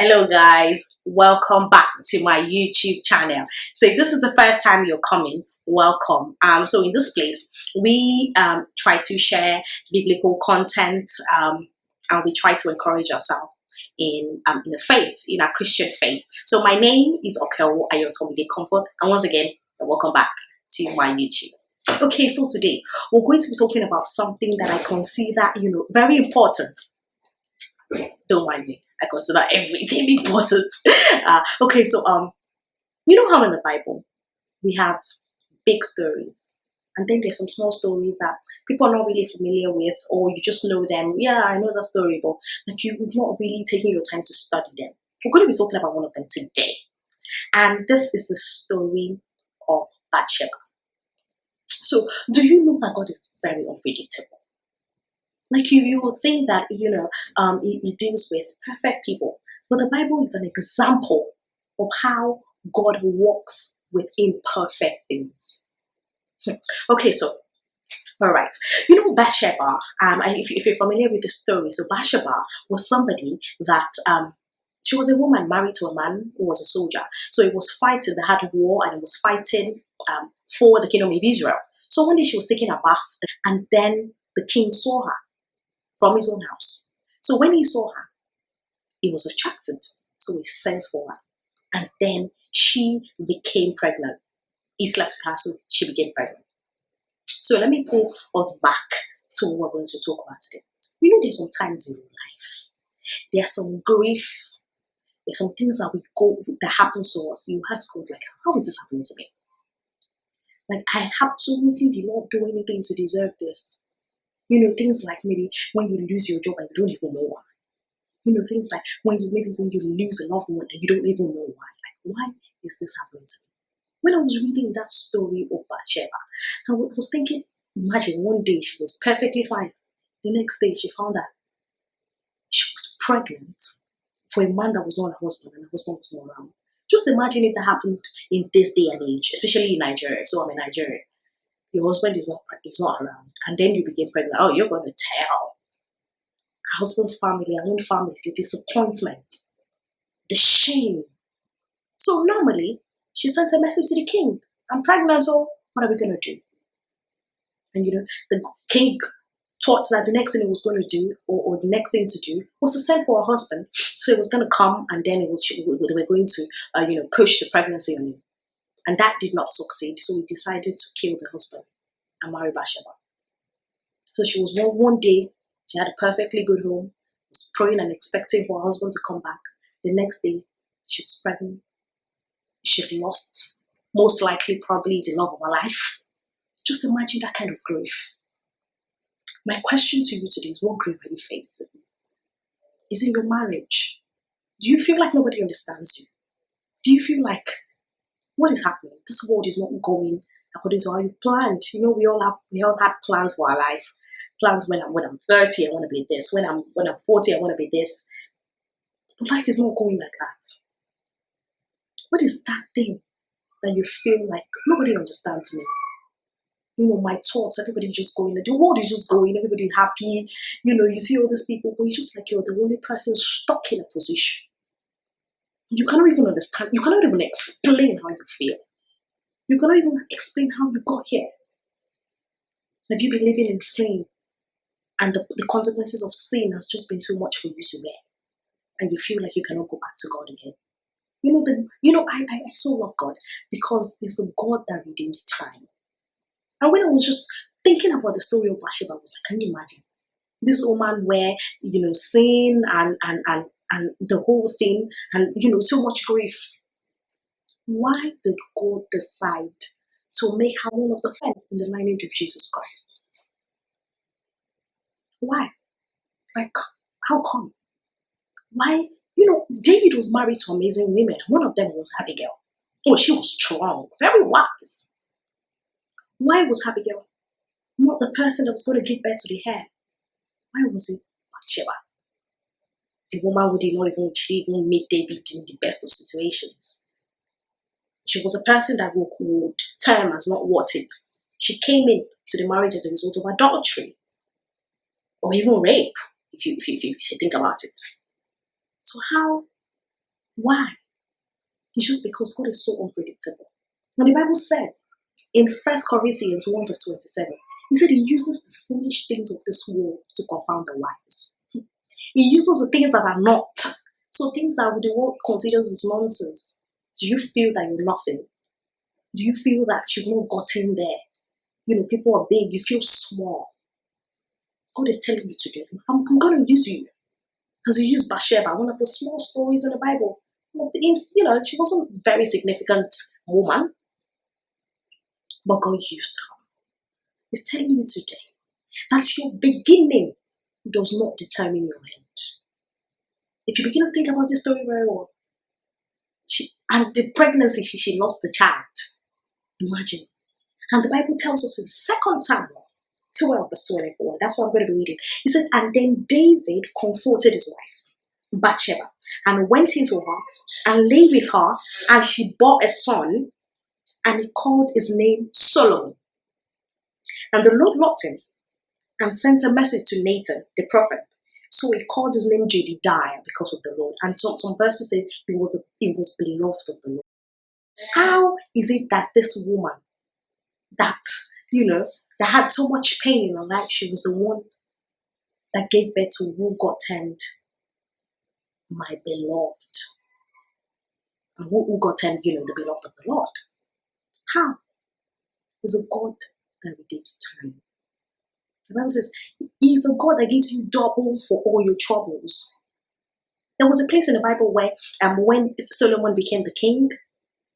Hello, guys. Welcome back to my YouTube channel. So, if this is the first time you're coming, welcome. So in this place, we try to share biblical content, and we try to encourage ourselves in the faith, in our Christian faith. So, my name is Okewo Ayotomide Comfort, and once again, welcome back to my YouTube. Okay, so today we're going to be talking about something that I consider, very important. Don't mind me. I consider everything important. Okay, so you know how in the Bible we have big stories, and then there's some small stories that people are not really familiar with, or you just know them. Yeah, I know that story, but like you've not really taken your time to study them. We're going to be talking about one of them today, and this is the story of Bathsheba. So, do you know that God is very unpredictable? Like you would think that he deals with perfect people, but the Bible is an example of how God works with imperfect things. Okay, so all right, Bathsheba. And if you're familiar with the story, so Bathsheba was somebody that she was a woman married to a man who was a soldier. So it was fighting. They had war, and it was fighting for the kingdom of Israel. So one day she was taking a bath, and then the king saw her from his own house. So when he saw her, he was attracted. So he sent for her. And then she became pregnant. He slept with her, so she became pregnant. So let me pull us back to what we're going to talk about today. There's some times in life, there's some grief, there's some things that happens to us. You ask God, like, how is this happening to me? Like, I absolutely did not do anything to deserve this. Things like maybe when you lose your job and you don't even know why. Things like when you lose a loved one and you don't even know why. Like, why is this happening to me? When I was reading that story of Bathsheba, I was thinking, imagine one day she was perfectly fine. The next day she found that she was pregnant for a man that was not her husband, and her husband was not around. Just imagine if that happened in this day and age, especially in Nigeria. So I'm in Nigeria. Your husband is not around, and then you became pregnant. Oh, you're going to tell her husband's family, her own family, the disappointment, the shame. So normally, she sent a message to the king. I'm pregnant, so what are we going to do? And the king thought that the next thing he was going to do, or the next thing to do, was to send for her husband. So he was going to come, and then they were going to, push the pregnancy on him. And that did not succeed. So he decided to kill the husband and marry Bathsheba. So she was one day, she had a perfectly good home, was praying and expecting for her husband to come back. The next day, she was pregnant. She'd lost, most likely, probably the love of her life. Just imagine that kind of grief. My question to you today is, what grief are you facing? Is it your marriage? Do you feel like nobody understands you? Do you feel like, what is happening? This world is not going according to how you've planned. We all have plans for our life. Plans when I'm 30, I want to be this. When I'm 40, I want to be this. But life is not going like that. What is that thing that you feel like nobody understands me? My thoughts, everybody just going, the world is just going, everybody's happy. You see all these people, but it's just like you're the only person stuck in a position. You cannot even understand, you cannot even explain how you feel. You cannot even explain how you got here. Have you been living in sin? And the consequences of sin has just been too much for you to bear. And you feel like you cannot go back to God again. I so love God because it's the God that redeems time. And when I was just thinking about the story of Bathsheba, I was like, can you imagine? This woman where, sin and the whole thing and, so much grief. Why did God decide to make her one of the first in the lineage of Jesus Christ? Why? Like, how come? Why? David was married to amazing women. One of them was Abigail. Oh, she was strong, very wise. Why was Abigail not the person that was going to give birth to the heir? Why was it Bathsheba? The woman she didn't meet David in the best of situations. She was a person that would term as not worth it. She came in to the marriage as a result of adultery or even rape, if you think about it. So how Why? It's just because God is so unpredictable. And the Bible said in 1 Corinthians 1 verse 27, he said he uses the foolish things of this world to confound the wise. He uses the things that are not. So things that the world considers as nonsense. Do you feel that you're nothing? Do you feel that you've not gotten there? People are big, you feel small. God is telling you today, I'm going to use you. As he used Bathsheba, one of the small stories in the Bible. She wasn't a very significant woman, but God used her. He's telling you today that your beginning does not determine your end. If you begin to think about this story very well, and the pregnancy, she lost the child. Imagine. And the Bible tells us in 2 Samuel 12 verse 24, that's what I'm going to be reading. He said, and then David comforted his wife, Bathsheba, and went into her and lay with her, and she bore a son, and he called his name Solomon. And the Lord loved him and sent a message to Nathan, the prophet. So he called his name Jedidiah because of the Lord. And some verses say he was beloved of the Lord. How is it that this woman that had so much pain in her life, she was the one that gave birth to who God termed my beloved? And who God termed, the beloved of the Lord? How? Is a God that redeems time. The Bible says, He's the God that gives you double for all your troubles. There was a place in the Bible where when Solomon became the king,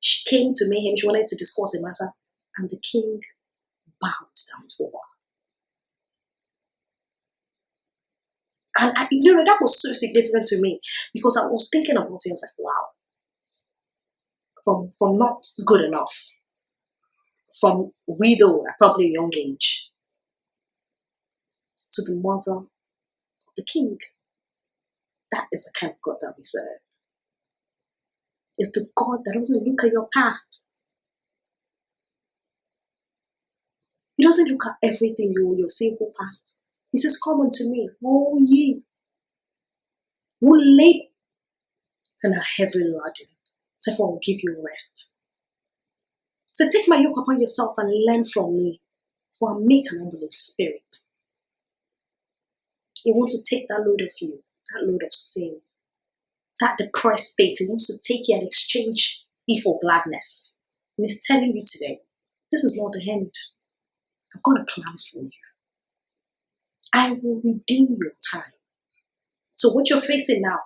she came to meet him, she wanted to discuss a matter, and the king bowed down to her. And that was so significant to me because I was thinking about it. I was like, wow. From not good enough, from widow at probably a young age, to the mother of the king. That is the kind of God that we serve. It's the God that doesn't look at your past. He doesn't look at everything, your sinful past. He says, come unto me, all ye who labor and are heavily laden. Therefore, I will give you rest. So take my yoke upon yourself and learn from me, for I make an humble spirit. He wants to take that load of you, that load of sin, that depressed state. He wants to take you and exchange it for gladness. And he's telling you today, this is not the end. I've got a plan for you. I will redeem your time. So what you're facing now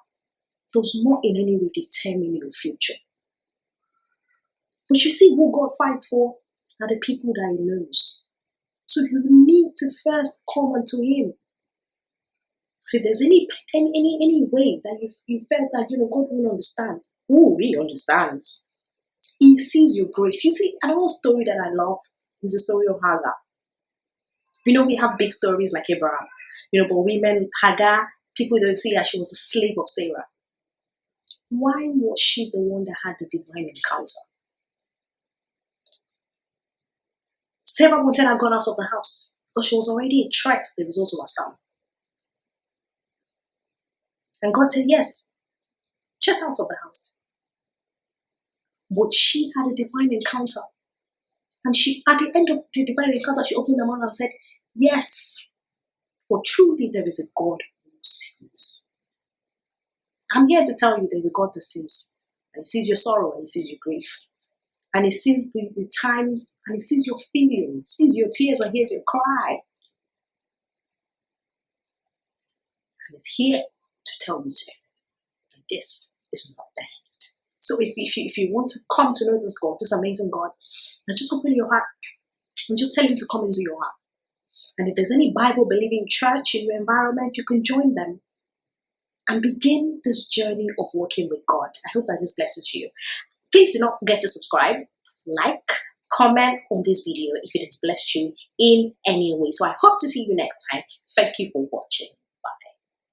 does not in any way determine your future. But you see, who God fights for are the people that He knows. So you need to first come unto Him. So if there's any way that you felt that God won't understand, He understands. He sees your grief. You see, another story that I love is the story of Hagar. We have big stories like Abraham, but women, Hagar, people don't see her. She was a slave of Sarah. Why was she the one that had the divine encounter? Sarah wanted her gone out of the house because she was already a threat as a result of her son. And God said, yes, just out of the house. But she had a divine encounter. And at the end of the divine encounter, she opened her mouth and said, yes, for truly there is a God who sees. I'm here to tell you there's a God that sees. And He sees your sorrow and He sees your grief. And He sees the times and He sees your feelings, sees your tears and hears your cry. And He's here to tell you today that this is not the end. So if you want to come to know this God, this amazing God, now just open your heart and just tell Him to come into your heart. And if there's any Bible-believing church in your environment, you can join them and begin this journey of walking with God. I hope that this blesses you. Please do not forget to subscribe, like, comment on this video if it has blessed you in any way. So I hope to see you next time. Thank you for watching.